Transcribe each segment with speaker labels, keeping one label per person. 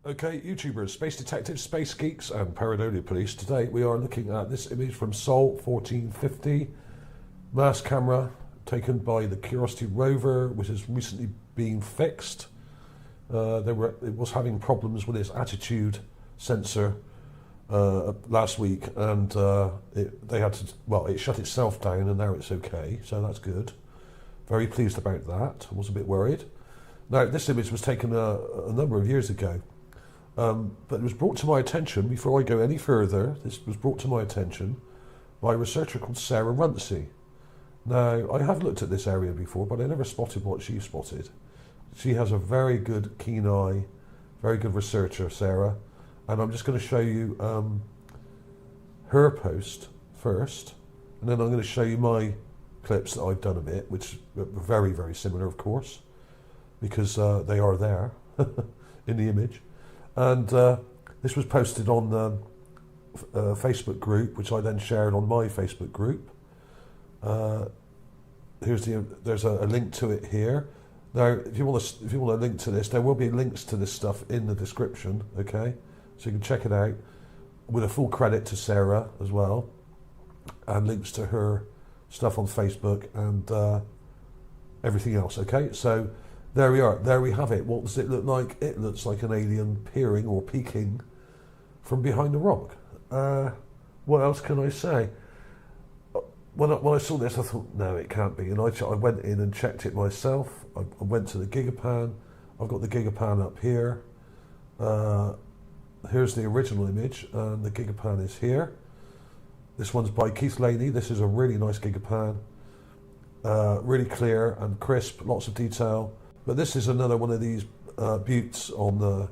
Speaker 1: Okay, YouTubers, space detectives, space geeks, and pareidolia police. Today we are looking at this image from Sol 1450, mass camera taken by the Curiosity Rover, which has recently been fixed. It was having problems with its attitude sensor last week, and it shut itself down, and now it's okay, so that's good. Very pleased about that. I was a bit worried. Now, this image was taken a number of years ago. But it was brought to my attention, before I go any further, this was brought to my attention by a researcher called Sarah Runcie. Now, I have looked at this area before, but I never spotted what she spotted. She has a very good, keen eye, very good researcher, Sarah, and I'm just going to show you her post first, and then I'm going to show you my clips that I've done of it, which are very, very similar, of course, because they are there in the image. And this was posted on the Facebook group, which I then shared on my Facebook group. There's a link to it here. Now, if you want a link to this, there will be links to this stuff in the description. Okay, so you can check it out with a full credit to Sarah as well, and links to her stuff on Facebook and everything else. Okay, so. There we are, there we have it. What does it look like? It looks like an alien peering or peeking from behind a rock. What else can I say? When I saw this, I thought, no, it can't be. And I went in and checked it myself. I went to the Gigapan. I've got the Gigapan up here. Here's the original image, and the Gigapan is here. This one's by Keith Laney. This is a really nice Gigapan. Really clear and crisp, lots of detail. But this is another one of these buttes on the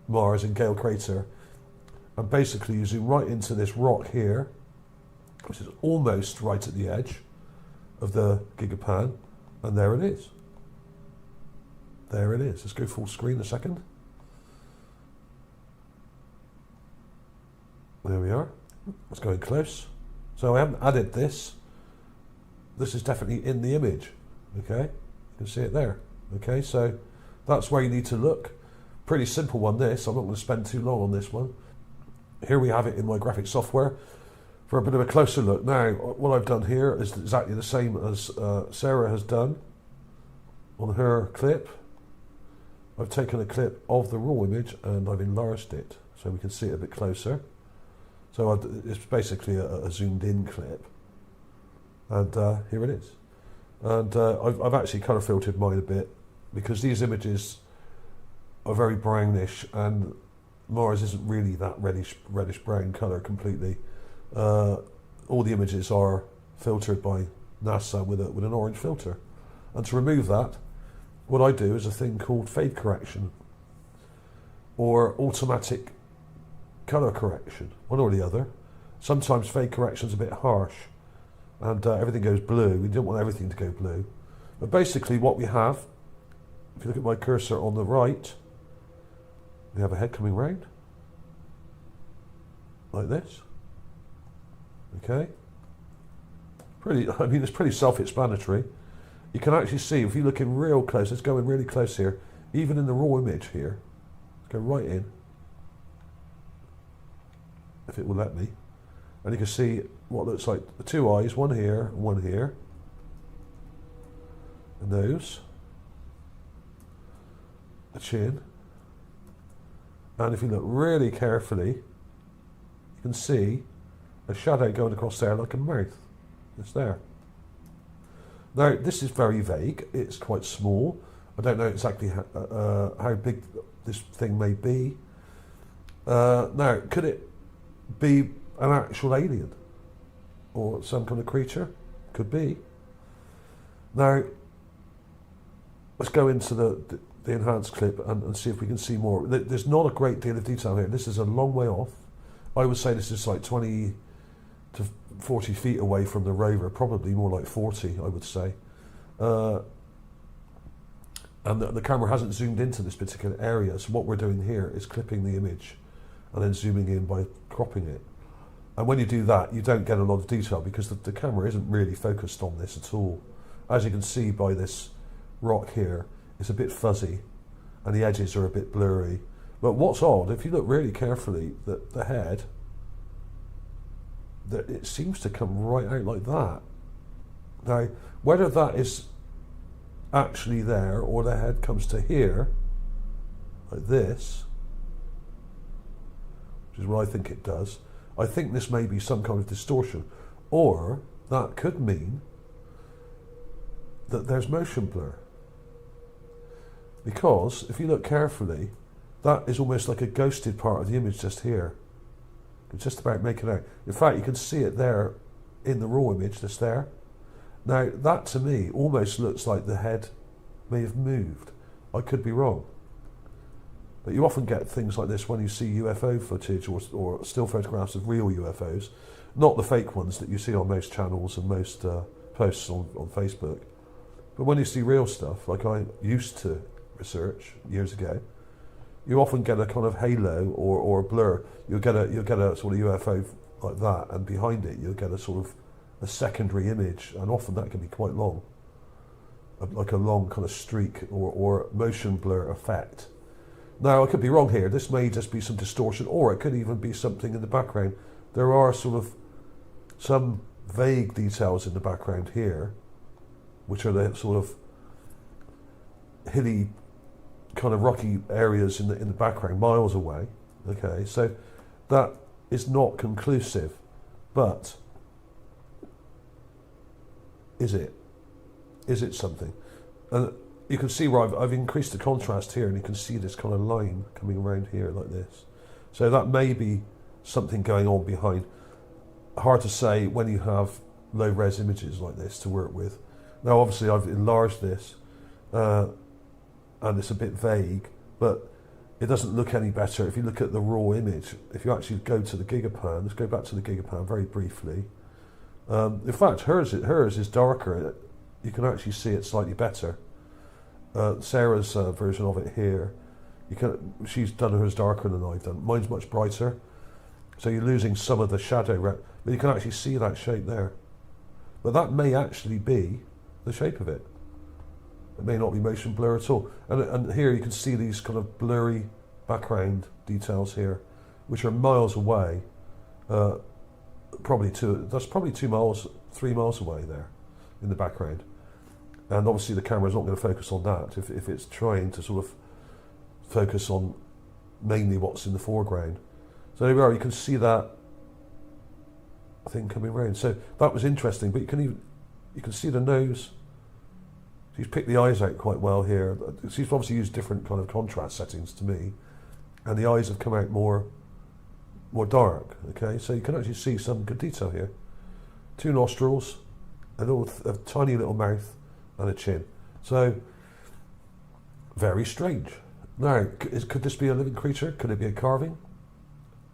Speaker 1: Mars in Gale Crater. And basically you zoom right into this rock here, which is almost right at the edge of the Gigapan, and there it is. There it is. Let's go full screen a second. There we are. Let's go in close. So I haven't added this. This is definitely in the image, okay? You can see it there. Okay, so that's where you need to look. Pretty simple one, this. I'm not going to spend too long on this one. Here we have it in my graphic software for a bit of a closer look. Now, what I've done here is exactly the same as Sarah has done on her clip. I've taken a clip of the raw image and I've enlarged it so we can see it a bit closer. So it's basically a zoomed in clip. And here it is. And I've actually colour filtered mine a bit because these images are very brownish, and Mars isn't really that reddish brown colour completely. All the images are filtered by NASA with an orange filter. And to remove that, what I do is a thing called fade correction or automatic colour correction, one or the other. Sometimes fade correction is a bit harsh, and everything goes blue. We don't want everything to go blue. But basically what we have, if you look at my cursor on the right, we have a head coming round, like this. Okay. It's pretty self-explanatory. You can actually see, if you look in real close, let's go in really close here, even in the raw image here, let's go right in, if it will let me. And you can see what looks like the two eyes, one here and one here. The nose. The chin. And if you look really carefully, you can see a shadow going across there like a mouth. It's there. Now, this is very vague. It's quite small. I don't know exactly how big this thing may be. Now, could it be an actual alien or some kind of creature? Could be. Now let's go into the enhanced clip and see if we can see more. There's not a great deal of detail here. This is a long way off. I would say this is like 20 to 40 feet away from the rover, probably more like 40, I would say. And the camera hasn't zoomed into this particular area, so what we're doing here is clipping the image and then zooming in by cropping it. And when you do that, you don't get a lot of detail because the camera isn't really focused on this at all. As you can see by this rock here, it's a bit fuzzy and the edges are a bit blurry. But what's odd, if you look really carefully, that the head, that it seems to come right out like that. Now, whether that is actually there or the head comes to here, like this, which is what I think it does, I think this may be some kind of distortion. Or that could mean that there's motion blur. Because if you look carefully, that is almost like a ghosted part of the image just here. It's just about making out. In fact, you can see it there in the raw image, just there. Now, that to me almost looks like the head may have moved. I could be wrong. But you often get things like this when you see UFO footage or still photographs of real UFOs, not the fake ones that you see on most channels and most posts on Facebook. But when you see real stuff, like I used to research years ago, you often get a kind of halo or a blur. You'll get a sort of UFO like that, and behind it you'll get a sort of a secondary image, and often that can be quite long, like a long kind of streak or motion blur effect. Now, I could be wrong here. This may just be some distortion, or it could even be something in the background. There are sort of some vague details in the background here, which are the sort of hilly, kind of rocky areas in the background, miles away. Okay, so that is not conclusive, but is it? Is it something? And you can see where I've increased the contrast here, and you can see this kind of line coming around here like this. So that may be something going on behind. Hard to say when you have low-res images like this to work with. Now, obviously, I've enlarged this, and it's a bit vague, but it doesn't look any better if you look at the raw image. If you actually go to the Gigapan, let's go back to the Gigapan very briefly. In fact, hers is darker. You can actually see it slightly better. Sarah's version of it here, she's done hers darker than I've done. Mine's much brighter, so you're losing some of the shadow, but you can actually see that shape there. But that may actually be the shape of it. It may not be motion blur at all. And here you can see these kind of blurry background details here, which are miles away. That's probably 3 miles away there in the background. And obviously the camera's not going to focus on that if it's trying to sort of focus on mainly what's in the foreground. So there we are, you can see that thing coming around. So that was interesting, but you can see the nose. She's picked the eyes out quite well here. She's obviously used different kind of contrast settings to me, and the eyes have come out more dark. Okay, so you can actually see some good detail here. 2 nostrils, a tiny little mouth, and a chin. So very strange. Now, could this be a living creature? Could it be a carving?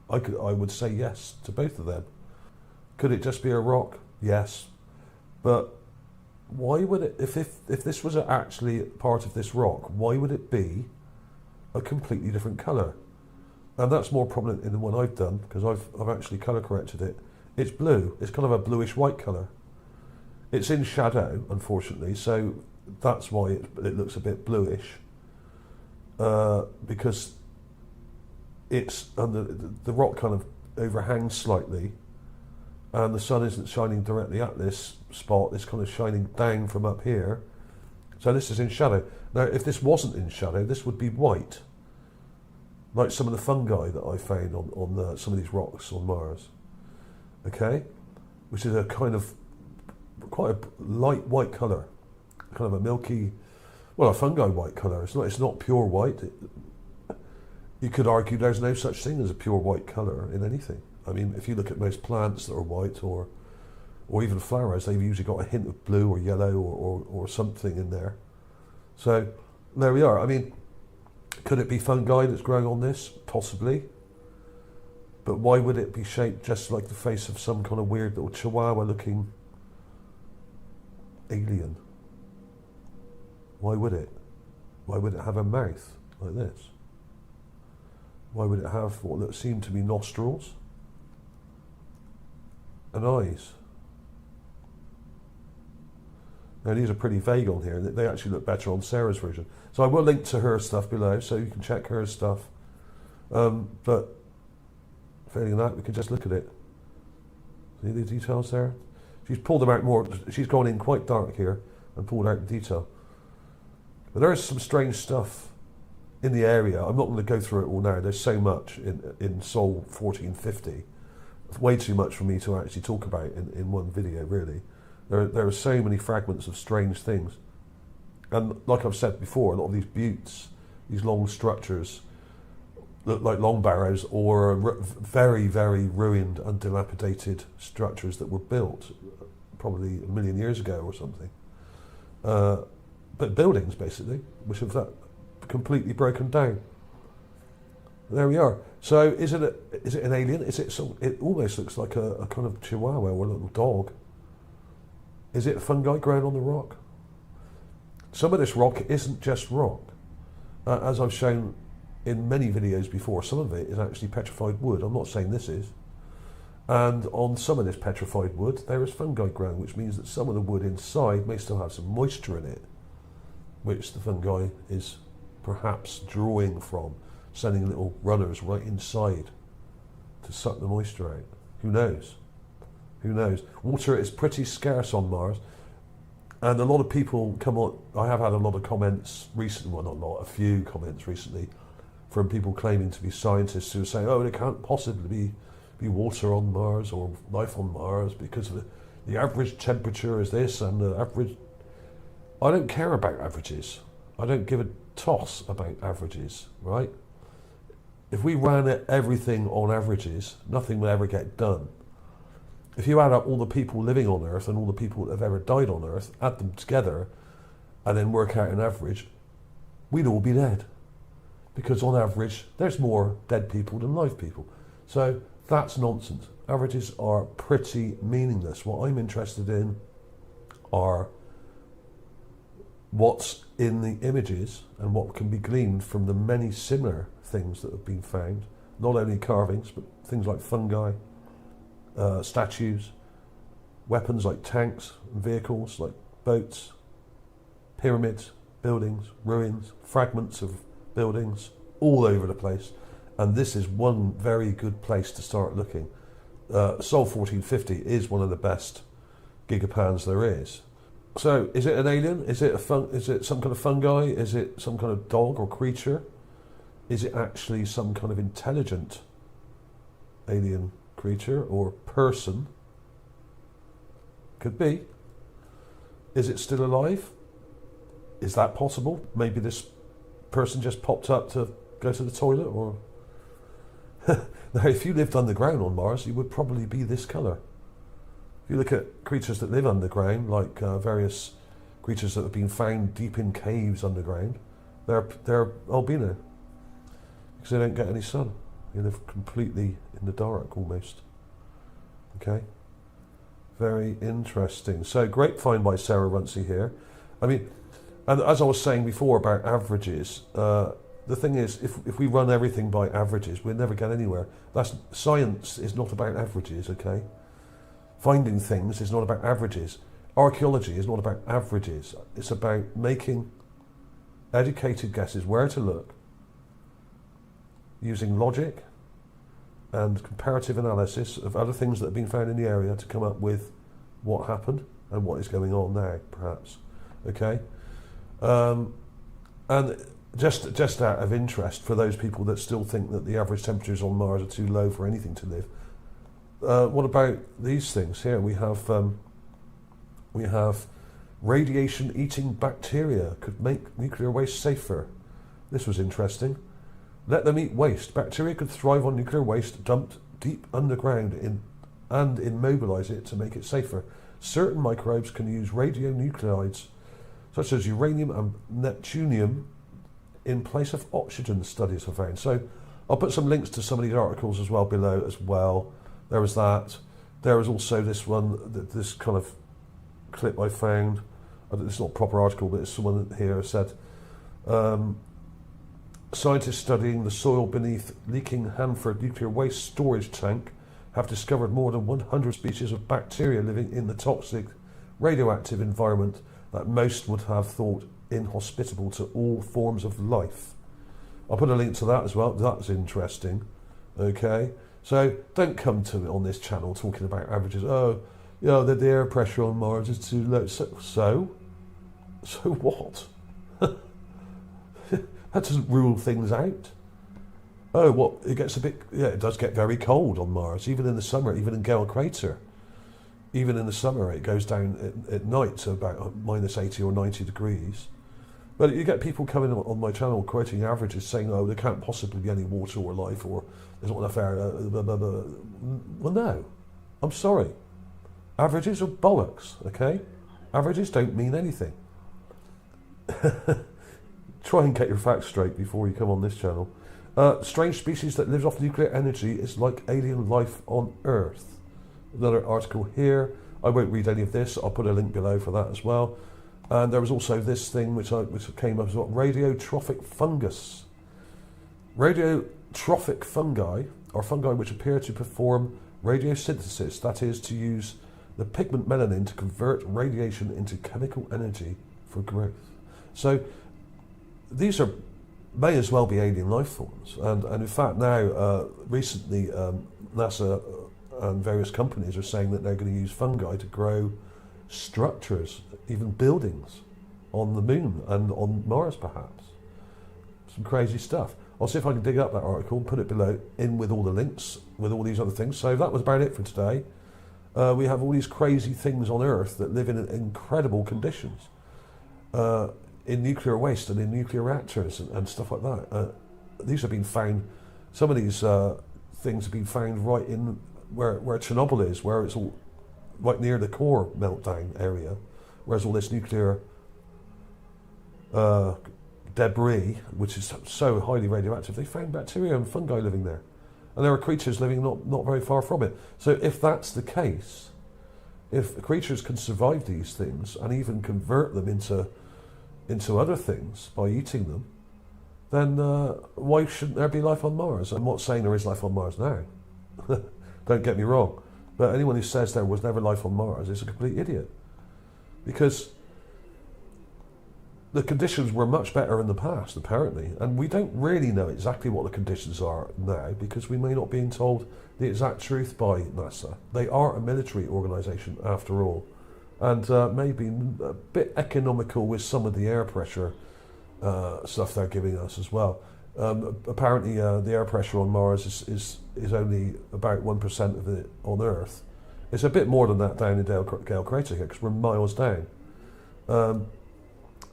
Speaker 1: I would say yes to both of them. Could it just be a rock? Yes, but why would it, if this was actually part of this rock, why would it be a completely different colour? And that's more prominent in the one I've done, because I've actually colour corrected it. It's blue. It's kind of a bluish white colour. It's in shadow, unfortunately, so that's why it looks a bit bluish, because it's the rock kind of overhangs slightly, and the sun isn't shining directly at this spot. It's kind of shining down from up here, so this is in shadow. Now, if this wasn't in shadow, this would be white, like some of the fungi that I found on some of these rocks on Mars. Okay, which is a kind of quite a light white colour, kind of a milky, well, a fungi white colour. It's not pure white. You could argue there's no such thing as a pure white colour in anything. I mean, if you look at most plants that are white, or even flowers, they've usually got a hint of blue or yellow or something in there. So there we are. I mean, could it be fungi that's growing on this? Possibly. But why would it be shaped just like the face of some kind of weird little chihuahua-looking alien? Why would it? Why would it have a mouth like this? Why would it have what seem to be nostrils and eyes? Now, these are pretty vague on here. They actually look better on Sarah's version. So I will link to her stuff below, so you can check her stuff. But failing that, we can just look at it. See the details there? She's pulled them out more. She's gone in quite dark here and pulled out the detail. But there is some strange stuff in the area. I'm not going to go through it all now. There's so much in Sol 1450. It's way too much for me to actually talk about in one video, really. There are so many fragments of strange things. And like I've said before, a lot of these buttes, these long structures, look like long barrows or very, very ruined and dilapidated structures that were built probably a million years ago or something. But buildings, basically, which have that completely broken down. There we are. So is it an alien? It almost looks like a kind of chihuahua or a little dog. Is it fungi growing on the rock? Some of this rock isn't just rock. As I've shown in many videos before, some of it is actually petrified wood. I'm not saying this is. And on some of this petrified wood, there is fungi growing, which means that some of the wood inside may still have some moisture in it, which the fungi is perhaps drawing from, sending little runners right inside to suck the moisture out. Who knows? Who knows? Water is pretty scarce on Mars, and a lot of people come on. I have had a lot of comments recently, well, not a lot, a few comments recently from people claiming to be scientists who are saying, oh, there can't possibly be water on Mars or life on Mars because of the average temperature is this and the average. I don't care about averages. I don't give a toss about averages, right? If we ran everything on averages, nothing will ever get done. If you add up all the people living on Earth and all the people that have ever died on Earth, add them together, and then work out an average, we'd all be dead. Because on average, there's more dead people than live people. So that's nonsense. Averages are pretty meaningless. What I'm interested in are what's in the images and what can be gleaned from the many similar things that have been found. Not only carvings, but things like fungi, statues, weapons like tanks, vehicles like boats, pyramids, buildings, ruins, fragments of buildings, all over the place. And this is one very good place to start looking. Sol 1450 is one of the best gigapans there is. So, is it an alien? Is it some kind of fungi? Is it some kind of dog or creature? Is it actually some kind of intelligent alien creature or person? Could be. Is it still alive? Is that possible? Maybe this person just popped up to go to the toilet, or now if you lived underground on Mars, you would probably be this colour. If you look at creatures that live underground, like various creatures that have been found deep in caves underground, they're albino because they don't get any sun. They live completely in the dark almost. Okay, very interesting. So great find by Sarah Runcie here. I mean, and as I was saying before about averages, the thing is, if we run everything by averages, we'll never get anywhere. Science is not about averages, okay? Finding things is not about averages. Archaeology is not about averages. It's about making educated guesses where to look, using logic and comparative analysis of other things that have been found in the area to come up with what happened and what is going on now, perhaps. Okay? And just out of interest, for those people that still think that the average temperatures on Mars are too low for anything to live, what about these things here? We have radiation-eating bacteria could make nuclear waste safer. This was interesting. Let them eat waste. Bacteria could thrive on nuclear waste dumped deep underground and immobilize it to make it safer. Certain microbes can use radionuclides, such as uranium and neptunium, in place of oxygen, studies have found. So I'll put some links to some of these articles as well below as well. There was that. There was also this one, this kind of clip I found. It's not a proper article, but it's someone here said, scientists studying the soil beneath leaking Hanford nuclear waste storage tank have discovered more than 100 species of bacteria living in the toxic radioactive environment that most would have thought inhospitable to all forms of life. I'll put a link to that as well. That's interesting. Okay, so don't come to me on this channel talking about averages. Oh, you know, the air pressure on Mars is too low. So what? That doesn't rule things out. Oh, what? It gets a bit. Yeah, it does get very cold on Mars, even in the summer, even in Gale Crater. Even in the summer, it goes down at night to about minus 80 or 90 degrees. But you get people coming on my channel quoting averages saying, oh, there can't possibly be any water or life, or there's not enough air. Blah, blah, blah. Well, no. I'm sorry. Averages are bollocks, okay? Averages don't mean anything. Try and get your facts straight before you come on this channel. Strange species that lives off nuclear energy is like alien life on Earth. Another article here. I won't read any of this. I'll put a link below for that as well. And there was also this thing which came up as well. Radiotrophic fungus. Radiotrophic fungi are fungi which appear to perform radiosynthesis, that is, to use the pigment melanin to convert radiation into chemical energy for growth. So these may as well be alien life forms. And in fact now, recently, NASA and various companies are saying that they're going to use fungi to grow structures, even buildings, on the moon and on Mars perhaps. Some crazy stuff. I'll see if I can dig up that article and put it below, in with all the links, with all these other things. So that was about it for today. We have all these crazy things on Earth that live in incredible conditions, in nuclear waste and in nuclear reactors and stuff like that. These have been found, some of these things have been found right in where Chernobyl is, where it's all right near the core meltdown area, whereas all this nuclear debris, which is so highly radioactive, they found bacteria and fungi living there. And there are creatures living not very far from it. So if that's the case, if creatures can survive these things and even convert them into other things by eating them, then why shouldn't there be life on Mars? I'm not saying there is life on Mars now. Don't get me wrong. But anyone who says there was never life on Mars is a complete idiot. Because the conditions were much better in the past, apparently. And we don't really know exactly what the conditions are now, because we may not be told the exact truth by NASA. They are a military organisation, after all. And maybe a bit economical with some of the air pressure stuff they're giving us as well. Apparently the air pressure on Mars is only about 1% of it on Earth. It's a bit more than that down in Gale Crater here, because we're miles down.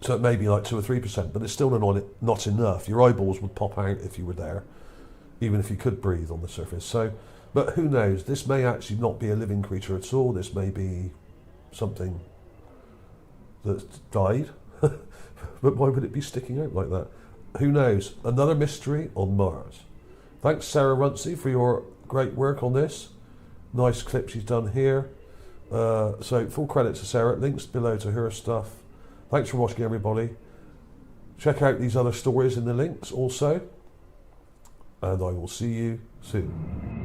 Speaker 1: So it may be like 2 or 3%, but it's still not enough. Your eyeballs would pop out if you were there, even if you could breathe on the surface. So, but who knows? This may actually not be a living creature at all. This may be something that's died. But why would it be sticking out like that? Who knows? Another mystery on Mars. Thanks, Sarah Runcie, for your great work on this. Nice clip she's done here. So full credit to Sarah. Links below to her stuff. Thanks for watching, everybody. Check out these other stories in the links also. And I will see you soon.